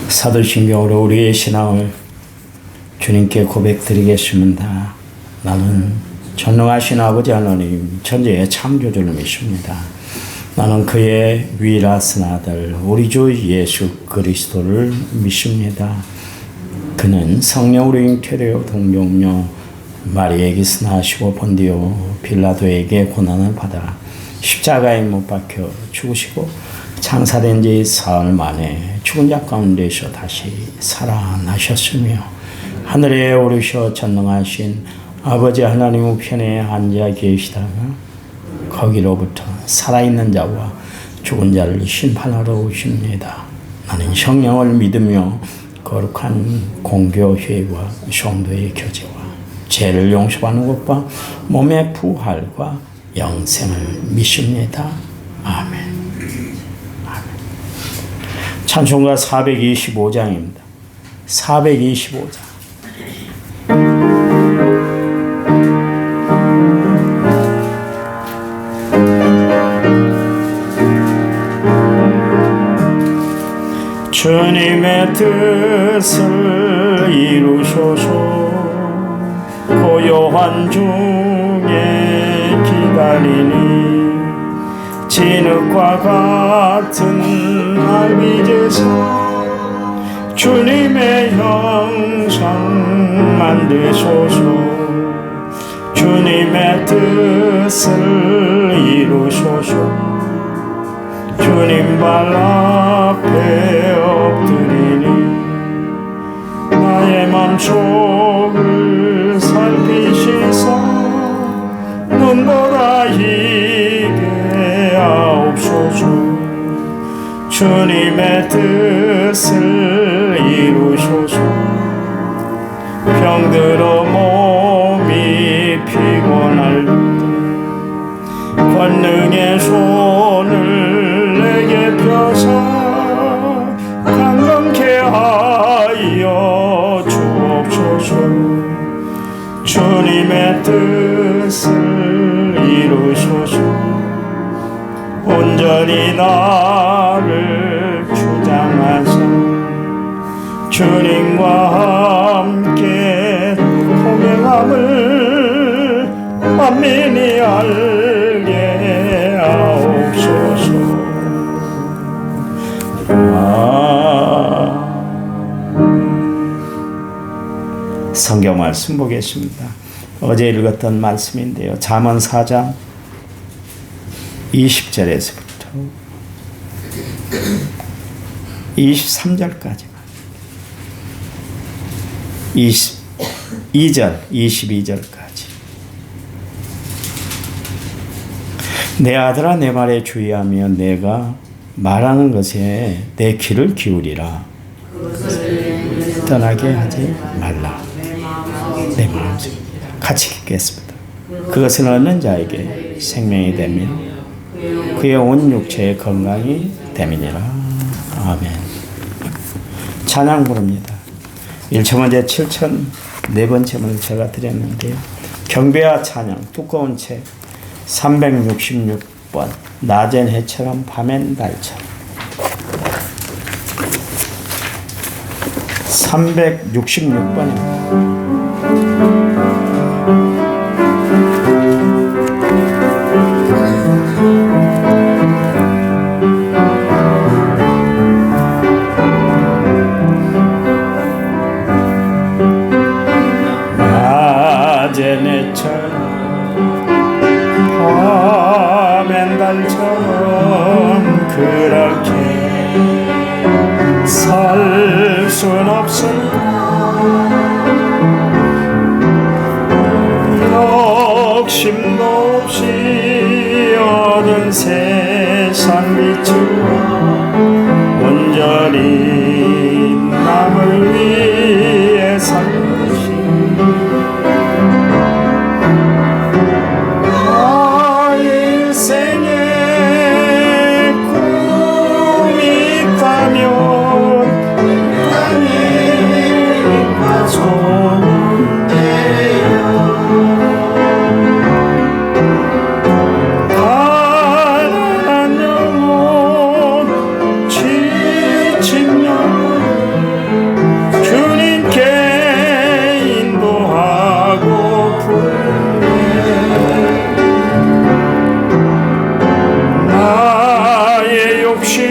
사도신경으로 우리의 신앙을 주님께 고백드리겠습니다. 나는 전능하신 아버지 하나님, 천지의 창조주를 믿습니다. 나는 그의 위라스 아들 우리 주 예수 그리스도를 믿습니다. 그는 성령으로 잉태되어 동정녀 마리에게서 나시고 본디오 빌라도에게 고난을 받아 십자가에 못 박혀 죽으시고 장사된 지 사흘 만에 죽은 자 가운데서 다시 살아나셨으며 하늘에 오르셔 전능하신 아버지 하나님 우편에 앉아 계시다가 거기로부터 살아있는 자와 죽은 자를 심판하러 오십니다. 나는 성령을 믿으며 거룩한 공교회와 성도의 교제와 죄를 용서하는 것과 몸의 부활과 영생을 믿습니다. 아멘. 찬송가 425장입니다. 425장. 주님의 뜻을 이루소서. 고요한 중에 기다리니 진흙과 같은 아비제사 주님의 형상 만드소서. 주님의 뜻을 이루소서. 주님 발 앞에 엎드리니 나의 맘속을 살피시사 눈보라 이게 하옵소서. 주님의 뜻을 이루소서. 병들어 몸이 피곤할 때 권능의 손을 내게 펴사 강건케 하여 주옵소서. 주님의 뜻을 이루소서. 온전히 나를 주장하사 주님과 함께 동행함을 만민이 알게 하옵소서. 성경 말씀 보겠습니다. 어제 읽었던 말씀인데요. 잠언 4장 20절에서부터 23절까지 22절, 22절까지. 내 아들아 내 말에 주의하며 내가 말하는 것에 내 귀를 기울이라. 떠나게 하지 말라. 내 마음속에 같이 읽겠습니다. 그것은 얻는 자에게 생명이 되며 그의 온 육체의 건강이 됨이니라. 아멘. 찬양 부릅니다. 1천 제 7천 네 번째를 제가 드렸는데요. 경배와 찬양 두꺼운 책 366번 낮엔 해처럼 밤엔 달처럼 366번입니다. 낮엔 해처럼 밤엔 달처럼 그렇게 살 순 없을까. 욕심도 없이 얻은 세상 빛을 온전히 남을 위해 살듯이 나 일생에 꿈이 있다면 땅에 소원되어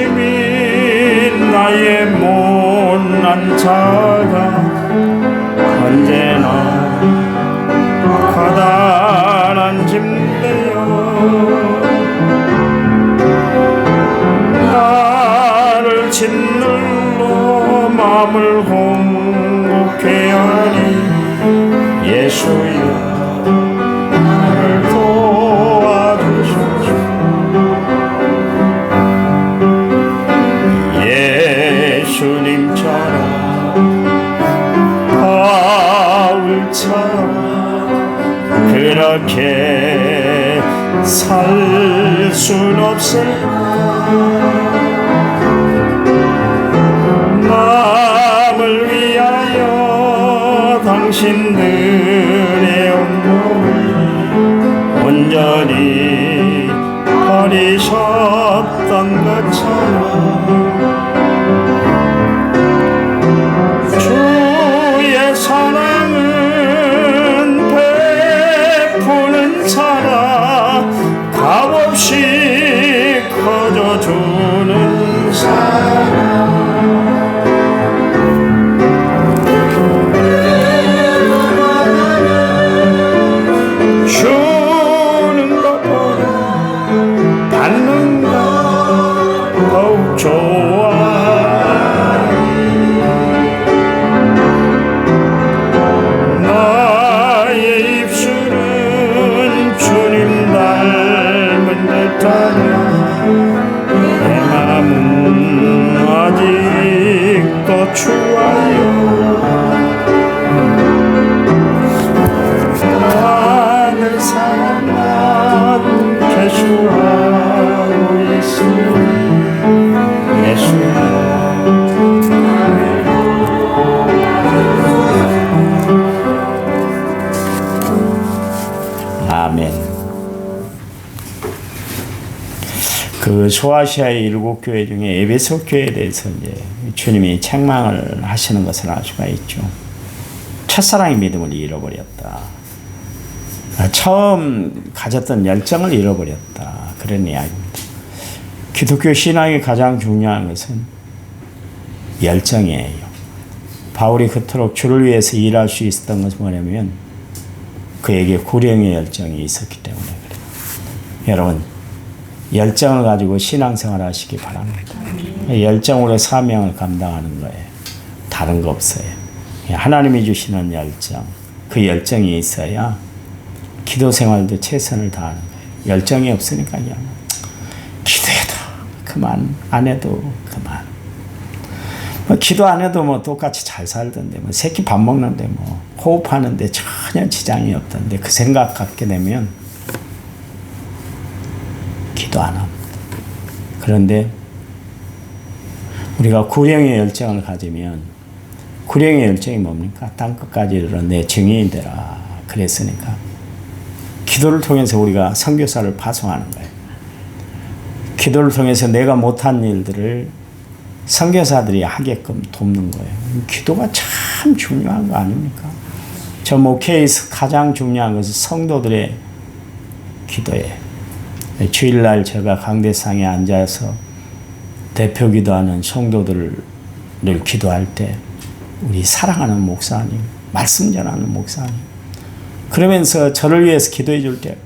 주님이 나의 못난 자가 언제나 커다란 짐대요 나를 짓눌러 마음을 공복해 하니 예수여 나를 도와주소서 예수님처럼 바울처럼 그렇게 살 순 없을까 남을 위하여 당신들의 온몸을 온전히 버리셨던 것처럼 주의 사랑은 베푸는 사랑 값없이 커져주는 사랑 주는 것보다 받는 것 더욱 좋아하니 나의 입술은 주님 닮은 듯하며 내 마음은 아직도 추워요 나를 사랑만 계수하고 있으니 예수님 아멘. 그 소아시아의 7교회 중에 에베소 교회에 대해서 이제 주님이 책망을 하시는 것을 알 수가 있죠. 첫사랑의 믿음을 잃어버렸다. 처음 가졌던 열정을 잃어버렸다. 그런 이야기입니다. 기독교 신앙의 가장 중요한 것은 열정이에요. 바울이 그토록 주를 위해서 일할 수 있었던 것은 뭐냐면 그에게 구령의 열정이 있었기 때문에 그래요. 여러분 열정을 가지고 신앙생활 하시기 바랍니다. 열정으로 사명을 감당하는 거예요. 다른 거 없어요. 하나님이 주시는 열정, 그 열정이 있어야 기도 생활도 최선을 다하는 거예요. 열정이 없으니까 그냥 기도해도 그만, 안 해도 그만. 기도 안 해도 뭐 똑같이 잘 살던데, 뭐 새끼 밥 먹는데 뭐 호흡하는데 전혀 지장이 없던데 그 생각 갖게 되면 기도 안 합니다. 그런데 우리가 구령의 열정을 가지면 구령의 열정이 뭡니까? 땅끝까지 이르러 내 증인이 되라 그랬으니까 기도를 통해서 우리가 선교사를 파송하는 거예요. 기도를 통해서 내가 못한 일들을 선교사들이 하게끔 돕는 거예요. 기도가 참 중요한 거 아닙니까? 저 목회에서 가장 중요한 것은 성도들의 기도예요. 주일날 제가 강대상에 앉아서 대표 기도하는 성도들을 기도할 때 우리 사랑하는 목사님, 말씀 전하는 목사님 그러면서 저를 위해서 기도해 줄 때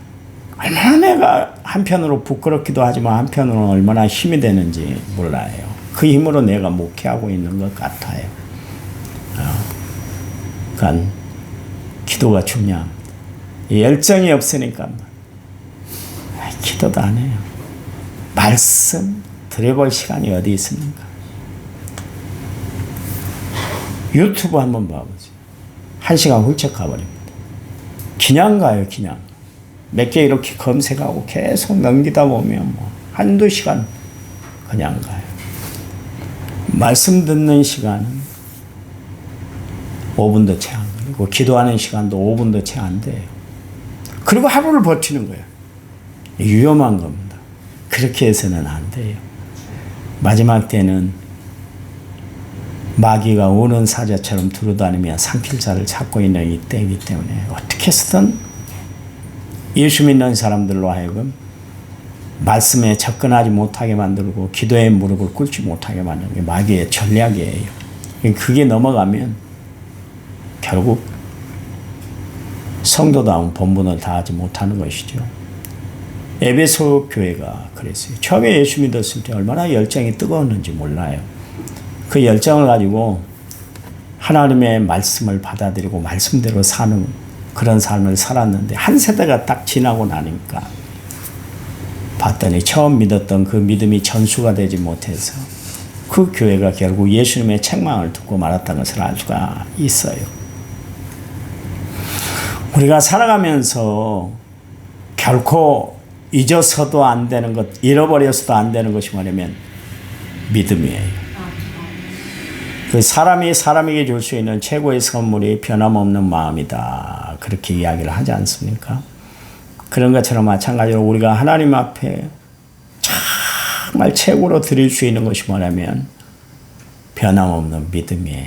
얼마나 내가 한편으로 부끄럽기도 하지만 한편으로는 얼마나 힘이 되는지 몰라요. 그 힘으로 내가 목회하고 있는 것 같아요. 그러니까 기도가 중요합니다. 열정이 없으니까 기도도 안 해요. 말씀 들어볼 시간이 어디 있습니까? 유튜브 한번 봐보세요. 1시간 훌쩍 가버립니다. 그냥 가요, 그냥. 몇 개 이렇게 검색하고 계속 넘기다 보면 뭐 한두 시간 그냥 가요. 말씀 듣는 시간은 5분도 채 안 걸리고 기도하는 시간도 5분도 채 안 돼요. 그리고 하루를 버티는 거예요. 위험한 겁니다. 그렇게 해서는 안 돼요. 마지막 때는 마귀가 우는 사자처럼 두루다니며 삼킬 자를 찾고 있는 이 때이기 때문에 어떻게 해서든 예수 믿는 사람들로 하여금 말씀에 접근하지 못하게 만들고 기도에 무릎을 꿇지 못하게 만드는 게 마귀의 전략이에요. 그게 넘어가면 결국 성도다운 본분을 다하지 못하는 것이죠. 에베소 교회가 그랬어요. 처음에 예수 믿었을 때 얼마나 열정이 뜨거웠는지 몰라요. 그 열정을 가지고 하나님의 말씀을 받아들이고 말씀대로 사는 그런 삶을 살았는데 한 세대가 딱 지나고 나니까 봤더니 처음 믿었던 그 믿음이 전수가 되지 못해서 그 교회가 결국 예수님의 책망을 듣고 말았다는 것을 알 수가 있어요. 우리가 살아가면서 결코 잊어서도 안 되는 것, 잃어버려서도 안 되는 것이 뭐냐면 믿음이에요. 그 사람이 사람에게 줄 수 있는 최고의 선물이 변함없는 마음이다. 그렇게 이야기를 하지 않습니까? 그런 것처럼 마찬가지로 우리가 하나님 앞에 정말 최고로 드릴 수 있는 것이 뭐냐면 변함없는 믿음이에요.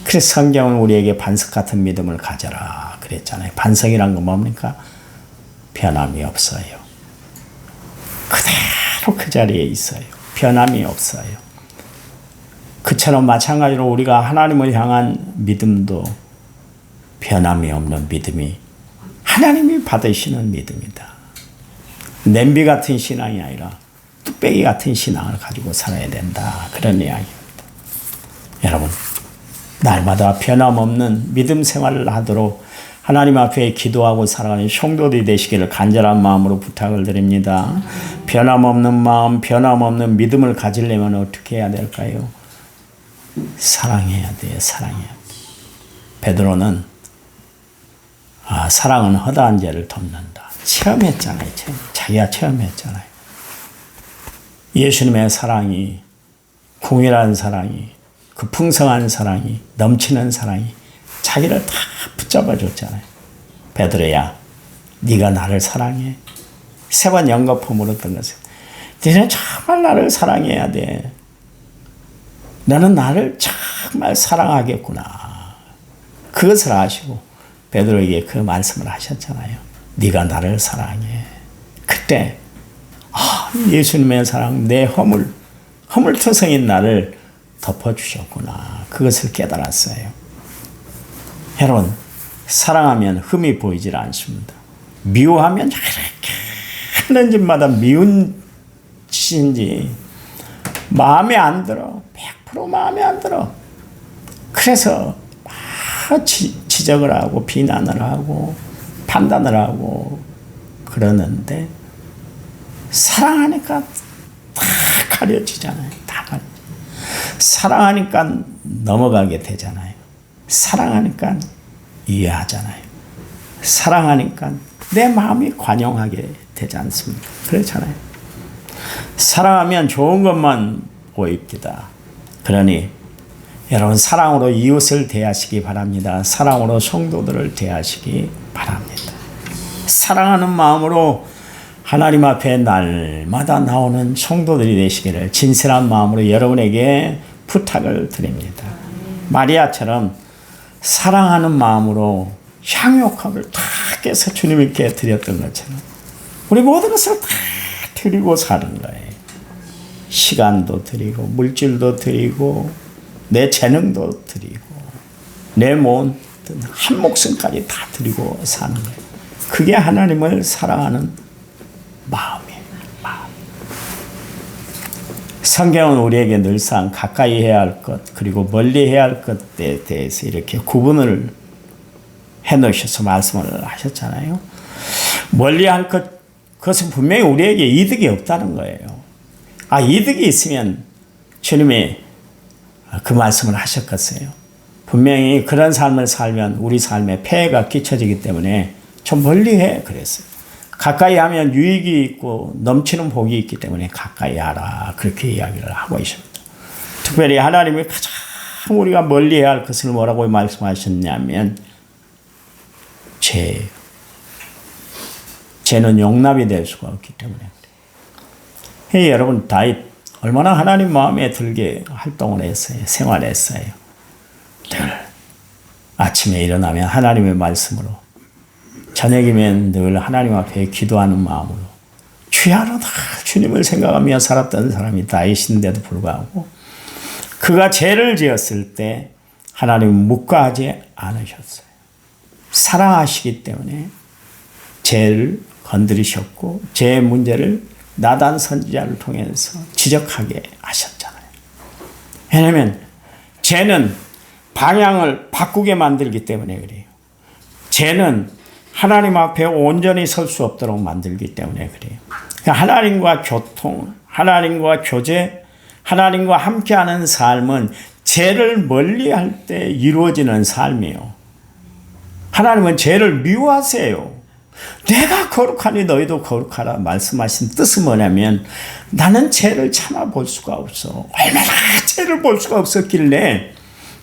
그래서 성경은 우리에게 반석 같은 믿음을 가져라 그랬잖아요. 반석이란 건 뭡니까? 변함이 없어요. 그대로 그 자리에 있어요. 변함이 없어요. 그처럼 마찬가지로 우리가 하나님을 향한 믿음도 변함이 없는 믿음이 하나님이 받으시는 믿음이다. 냄비 같은 신앙이 아니라 뚝배기 같은 신앙을 가지고 살아야 된다. 그런 이야기입니다. 여러분, 날마다 변함없는 믿음 생활을 하도록 하나님 앞에 기도하고 살아가는 성도들이 되시기를 간절한 마음으로 부탁을 드립니다. 변함없는 마음, 변함없는 믿음을 가지려면 어떻게 해야 될까요? 사랑해야 돼요. 사랑해야 돼요. 베드로는 사랑은 허다한 죄를 덮는다. 체험했잖아요. 자기가 체험했잖아요. 예수님의 사랑이, 공일한 사랑이, 그 풍성한 사랑이, 넘치는 사랑이 자기를 다 붙잡아 줬잖아요. 베드로야, 네가 나를 사랑해. 세 번 연거푸 물었던 것은 너는 정말 나를 사랑해야 돼. 너는 나를 정말 사랑하겠구나. 그것을 아시고 베드로에게 그 말씀을 하셨잖아요. 네가 나를 사랑해. 그때 예수님의 사랑, 내 허물투성인 나를 덮어주셨구나. 그것을 깨달았어요. 여러분, 사랑하면 흠이 보이질 않습니다. 미워하면 이렇게 하는 짓마다 미운 짓인지 마음에 안 들어. 100% 마음에 안 들어. 그래서 막 지적을 하고 비난을 하고 판단을 하고 그러는데 사랑하니까 다 가려지잖아요. 다 가려. 사랑하니까 넘어가게 되잖아요. 사랑하니까 이해하잖아요. 사랑하니까 내 마음이 관용하게 되지 않습니까? 그렇잖아요. 사랑하면 좋은 것만 보입니다. 그러니 여러분 사랑으로 이웃을 대하시기 바랍니다. 사랑으로 성도들을 대하시기 바랍니다. 사랑하는 마음으로 하나님 앞에 날마다 나오는 성도들이 되시기를 진실한 마음으로 여러분에게 부탁을 드립니다. 마리아처럼 사랑하는 마음으로 향유컵을 다 깨서 주님께 드렸던 것처럼 우리 모든 것을 다 드리고 사는 거예요. 시간도 드리고 물질도 드리고 내 재능도 드리고 내 몸 한 목숨까지 다 드리고 사는 거예요. 그게 하나님을 사랑하는 마음이에요. 마음. 성경은 우리에게 늘상 가까이 해야 할 것 그리고 멀리 해야 할 것에 대해서 이렇게 구분을 해놓으셔서 말씀을 하셨잖아요. 멀리 할 그것은 분명히 우리에게 이득이 없다는 거예요. 이득이 있으면 주님이 그 말씀을 하셨겠어요. 분명히 그런 삶을 살면 우리 삶에 폐해가 끼쳐지기 때문에 좀 멀리 해 그랬어요. 가까이 하면 유익이 있고 넘치는 복이 있기 때문에 가까이 하라 그렇게 이야기를 하고 있습니다. 특별히 하나님이 가장 우리가 멀리 해야 할 것을 뭐라고 말씀하셨냐면 죄는 용납이 될 수가 없기 때문에 그래요. 여러분 다윗 얼마나 하나님 마음에 들게 활동을 했어요. 생활했어요. 늘 아침에 일어나면 하나님의 말씀으로 저녁이면 늘 하나님 앞에 기도하는 마음으로 주야로 다 주님을 생각하며 살았던 사람이 다윗인데도 불구하고 그가 죄를 지었을 때 하나님은 묵과하지 않으셨어요. 사랑하시기 때문에 죄를 건드리셨고 죄의 문제를 나단 선지자를 통해서 지적하게 하셨잖아요. 왜냐하면 죄는 방향을 바꾸게 만들기 때문에 그래요. 죄는 하나님 앞에 온전히 설 수 없도록 만들기 때문에 그래요. 하나님과 교통, 하나님과 교제, 하나님과 함께하는 삶은 죄를 멀리할 때 이루어지는 삶이에요. 하나님은 죄를 미워하세요. 내가 거룩하니 너희도 거룩하라 말씀하신 뜻은 뭐냐면 나는 죄를 참아볼 수가 없어. 얼마나 죄를 볼 수가 없었길래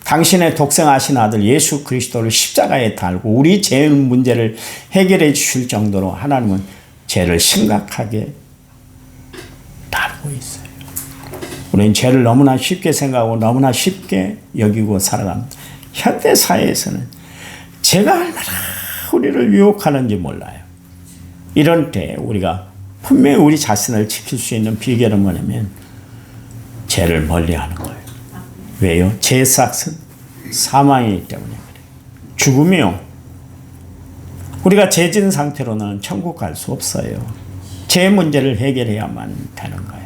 당신의 독생하신 아들 예수 그리스도를 십자가에 달고 우리 죄 문제를 해결해 주실 정도로 하나님은 죄를 심각하게 다루고 있어요. 우리는 죄를 너무나 쉽게 생각하고 너무나 쉽게 여기고 살아갑니다. 현대 사회에서는 죄가 얼마나 우리를 유혹하는지 몰라요. 이런 때 우리가 분명히 우리 자신을 지킬 수 있는 비결은 뭐냐면 죄를 멀리하는 거예요. 왜요? 죄의 삭은 사망이기 때문에 그래요. 죽음이요. 우리가 죄진 상태로는 천국 갈 수 없어요. 죄 문제를 해결해야만 되는 거예요.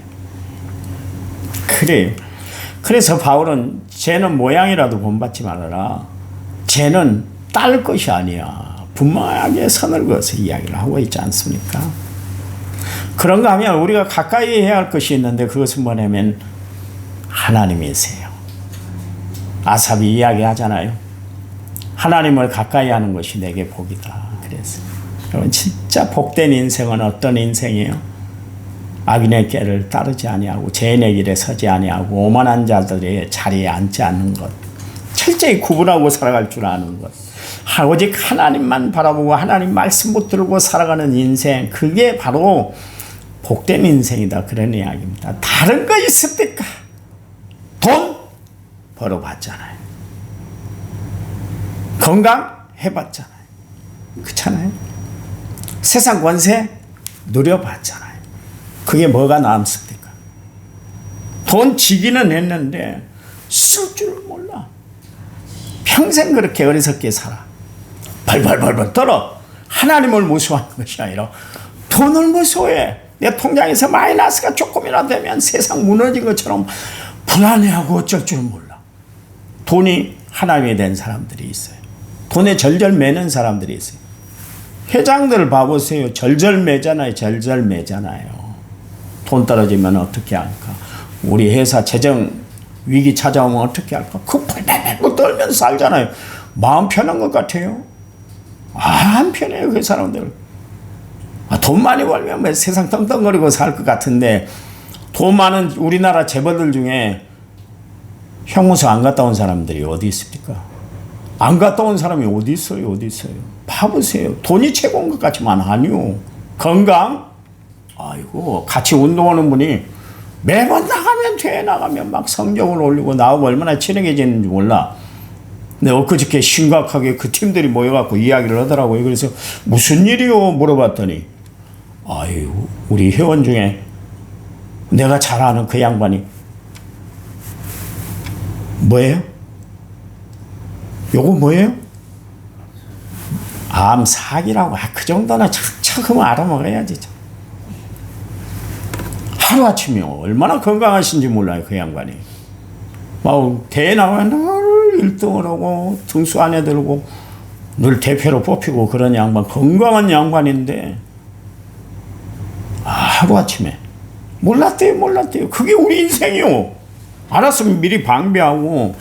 그래요. 그래서 바울은 죄는 모양이라도 본받지 말아라. 죄는 딸 것이 아니야. 분명하게 선을 그어서 이야기를 하고 있지 않습니까? 그런가 하면 우리가 가까이 해야 할 것이 있는데 그것은 뭐냐면 하나님이세요. 아삽이 이야기하잖아요. 하나님을 가까이 하는 것이 내게 복이다. 그래서 여러분 진짜 복된 인생은 어떤 인생이에요? 악인의 길을 따르지 아니하고 죄인의 길에 서지 아니하고 오만한 자들의 자리에 앉지 않는 것. 철저히 구분하고 살아갈 줄 아는 것. 오직 하나님만 바라보고 하나님 말씀 붙들고 살아가는 인생, 그게 바로 복된 인생이다. 그런 이야기입니다. 다른 거 있습니까? 돈 벌어봤잖아요. 건강 해봤잖아요. 그렇잖아요. 세상 권세 누려봤잖아요. 그게 뭐가 남습니까? 돈 지기는 했는데 쓸 줄을 몰라. 평생 그렇게 어리석게 살아. 벌벌벌벌 떨어. 하나님을 무서워하는 것이 아니라 돈을 무서워해. 내 통장에서 마이너스가 조금이라도 되면 세상 무너진 것처럼 불안해하고 어쩔 줄은 몰라. 돈이 하나님이 된 사람들이 있어요. 돈에 절절매는 사람들이 있어요. 회장들 봐보세요. 절절매잖아요. 절절매잖아요. 돈 떨어지면 어떻게 할까? 우리 회사 재정 위기 찾아오면 어떻게 할까? 그 팔팔팔 떨면서 살잖아요. 마음 편한 것 같아요. 안 편해요. 그 사람들. 돈 많이 벌면 뭐 세상 떵떵거리고 살 것 같은데 돈 많은 우리나라 재벌들 중에 형무소 안 갔다 온 사람들이 어디 있습니까? 안 갔다 온 사람이 어디 있어요? 어디 있어요? 봐보세요. 돈이 최고인 것 같지만 아니요. 건강? 아이고 같이 운동하는 분이 매번 나가면 대회 나가면 막 성적을 올리고 나하고 얼마나 친해지는지 몰라. 근데 엊그저께 심각하게 그 팀들이 모여갖고 이야기를 하더라고요. 그래서 무슨 일이요? 물어봤더니 아유 우리 회원 중에 내가 잘 아는 그 양반이 뭐예요? 요거 뭐예요? 암 사기라고. 그 정도는 차츰 알아먹어야지. 하루아침에 얼마나 건강하신지 몰라요. 그 양반이 막 대회 나가면 늘 1등을 하고 등수 안에 들고 늘 대표로 뽑히고 그런 양반, 건강한 양반인데 하루아침에 몰랐대요. 그게 우리 인생이요. 알았으면 미리 방비하고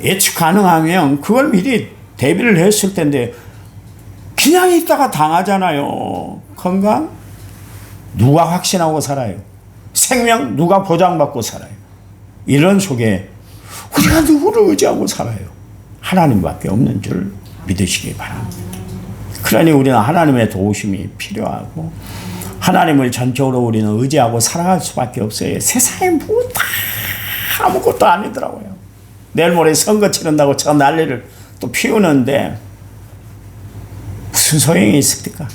예측 가능하면 그걸 미리 대비를 했을 텐데 그냥 있다가 당하잖아요. 건강 누가 확신하고 살아요? 생명 누가 보장받고 살아요? 이런 속에 우리가 누구를 의지하고 살아요? 하나님밖에 없는 줄 믿으시기 바랍니다. 그러니 우리는 하나님의 도우심이 필요하고 하나님을 전적으로 우리는 의지하고 살아갈 수밖에 없어요. 세상에 뭐 다 아무것도 아니더라고요. 내일 모레 선거 치른다고 저 난리를 또 피우는데 무슨 소용이 있습니까?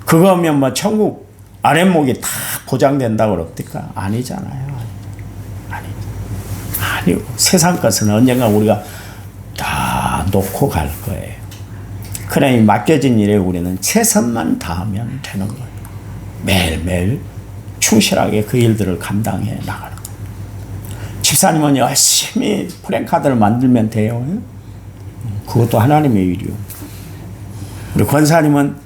그거면 뭐 천국 아랫목이 다 보장된다고 그럽니까? 아니잖아요. 아니고 세상 것은 언젠가 우리가 다 놓고 갈 거예요. 그러니 맡겨진 일에 우리는 최선만 다하면 되는 거예요. 매일매일 충실하게 그 일들을 감당해 나가는 거예요. 집사님은 열심히 프랜카드를 만들면 돼요. 그것도 하나님의 일이요. 우리 권사님은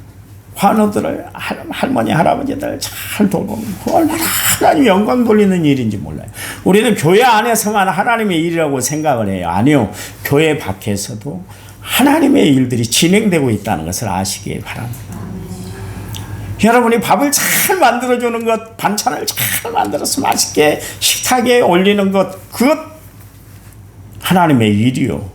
환우들을 할머니 할아버지들 잘 돌보면 얼마나 하나님 영광 돌리는 일인지 몰라요. 우리는 교회 안에서만 하나님의 일이라고 생각을 해요. 아니요. 교회 밖에서도 하나님의 일들이 진행되고 있다는 것을 아시기 바랍니다. 여러분이 밥을 잘 만들어주는 것, 반찬을 잘 만들어서 맛있게 식탁에 올리는 것, 그것 하나님의 일이요.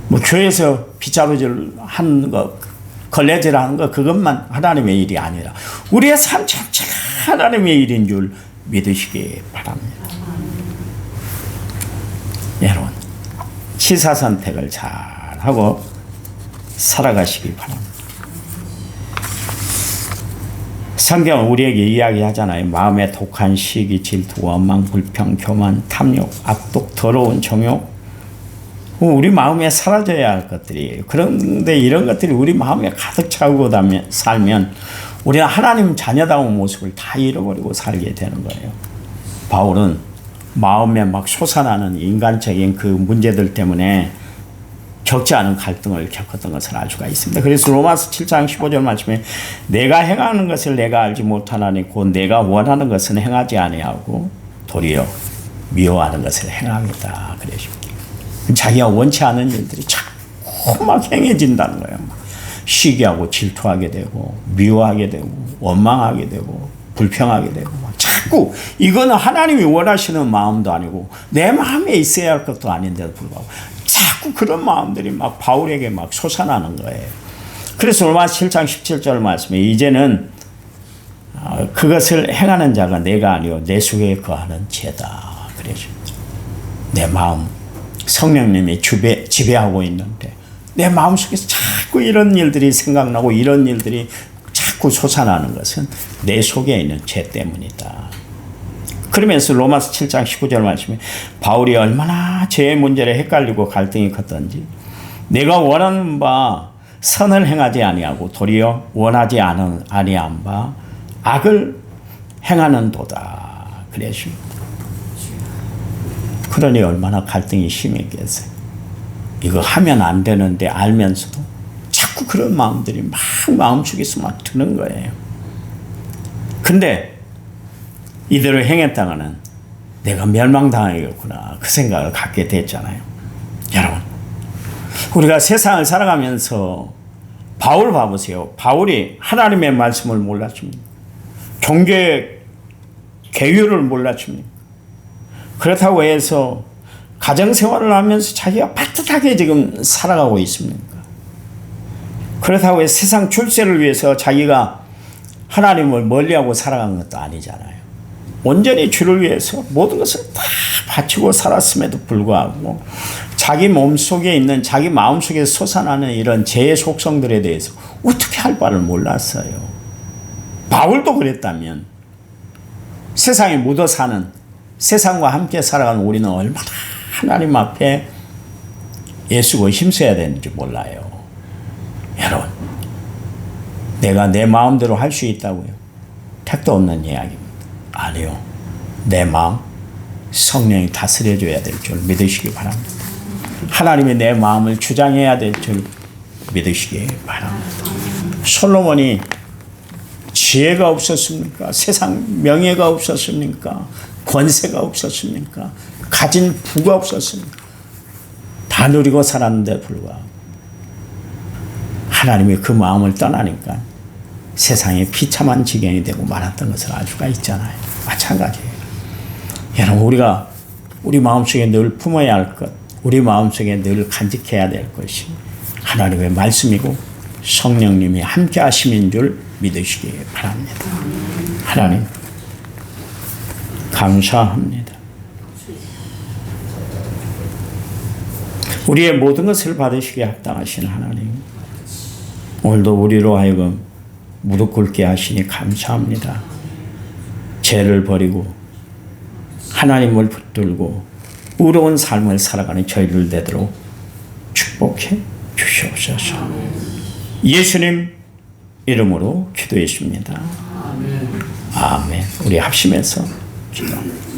뭐 교회에서 빗자루질 하는 것, 걸레질 하는 것, 그것만 하나님의 일이 아니라 우리의 삶 자체가 하나님의 일인 줄 믿으시기 바랍니다. 여러분, 시사선택을 잘하고 살아가시기 바랍니다. 성경은 우리에게 이야기하잖아요. 마음에 독한 시기, 질투, 원망, 불평, 교만, 탐욕, 악독, 더러운 정욕, 우리 마음에 사라져야 할 것들이에요. 그런데 이런 것들이 우리 마음에 가득 차고 살면 우리는 하나님 자녀다운 모습을 다 잃어버리고 살게 되는 거예요. 바울은 마음에 막 솟아나는 인간적인 그 문제들 때문에 적지 않은 갈등을 겪었던 것을 알 수가 있습니다. 그래서 로마서 7장 15절 말씀에 내가 행하는 것을 내가 알지 못하나니 곧 내가 원하는 것은 행하지 아니하고 도리어 미워하는 것을 행합니다. 그러십니다. 자기가 원치 않은 일들이 자꾸 막 행해진다는 거예요. 시기하고 질투하게 되고 미워하게 되고 원망하게 되고 불평하게 되고 자꾸 이거는 하나님이 원하시는 마음도 아니고 내 마음에 있어야 할 것도 아닌데도 불구하고 자꾸 그런 마음들이 막 바울에게 막 솟아나는 거예요. 그래서 로마서 7장 17절 말씀에 이제는 그것을 행하는 자가 내가 아니요 내 속에 거하는 죄다. 그래서 내 마음 성령님이 지배하고 있는데 내 마음속에서 자꾸 이런 일들이 생각나고 이런 일들이 자꾸 솟아나는 것은 내 속에 있는 죄 때문이다. 그러면서 로마서 7장 19절 말씀에 바울이 얼마나 죄의 문제를 헷갈리고 갈등이 컸던지 내가 원하는 바 선을 행하지 아니하고 도리어 원하지 아니한 바 악을 행하는도다. 그랬습니다. 그러니 얼마나 갈등이 심했겠어요. 이거 하면 안 되는데 알면서도 자꾸 그런 마음들이 막 마음속에서 막 드는 거예요. 근데 이대로 행했다가는 내가 멸망당하겠구나 그 생각을 갖게 됐잖아요. 여러분, 우리가 세상을 살아가면서 바울 봐보세요. 바울이 하나님의 말씀을 몰랐습니까? 종교의 계율을 몰랐습니까? 그렇다고 해서 가정생활을 하면서 자기가 빠듯하게 지금 살아가고 있습니까? 그렇다고 해서 세상 출세를 위해서 자기가 하나님을 멀리하고 살아간 것도 아니잖아요. 온전히 주를 위해서 모든 것을 다 바치고 살았음에도 불구하고 자기 몸속에 있는 자기 마음속에 솟아나는 이런 죄의 속성들에 대해서 어떻게 할 바를 몰랐어요. 바울도 그랬다면 세상에 묻어 사는 세상과 함께 살아가는 우리는 얼마나 하나님 앞에 애쓰고 힘써야 되는지 몰라요. 여러분, 내가 내 마음대로 할 수 있다고요? 택도 없는 이야기입니다. 아니요. 내 마음 성령이 다스려줘야 될 줄 믿으시기 바랍니다. 하나님이 내 마음을 주장해야 될 줄 믿으시기 바랍니다. 솔로몬이 지혜가 없었습니까? 세상 명예가 없었습니까? 권세가 없었습니까? 가진 부가 없었습니까? 다 누리고 살았는데 불구하고 하나님이 그 마음을 떠나니까 세상에 비참한 지경이 되고 말았던 것을 알 수가 있잖아요. 마찬가지예요. 여러분, 우리가 우리 마음속에 늘 품어야 할 것, 우리 마음속에 늘 간직해야 될 것이 하나님의 말씀이고 성령님이 함께 하심인 줄 믿으시기 바랍니다. 하나님 감사합니다. 우리의 모든 것을 받으시기에 합당하신 하나님, 오늘도 우리로 하여금 무릎 꿇게 하시니 감사합니다. 죄를 버리고 하나님을 붙들고 의로운 삶을 살아가는 저희를 되도록 축복해 주시옵소서. 예수님 이름으로 기도했습니다. 아멘. 우리 합심해서 기도합니다.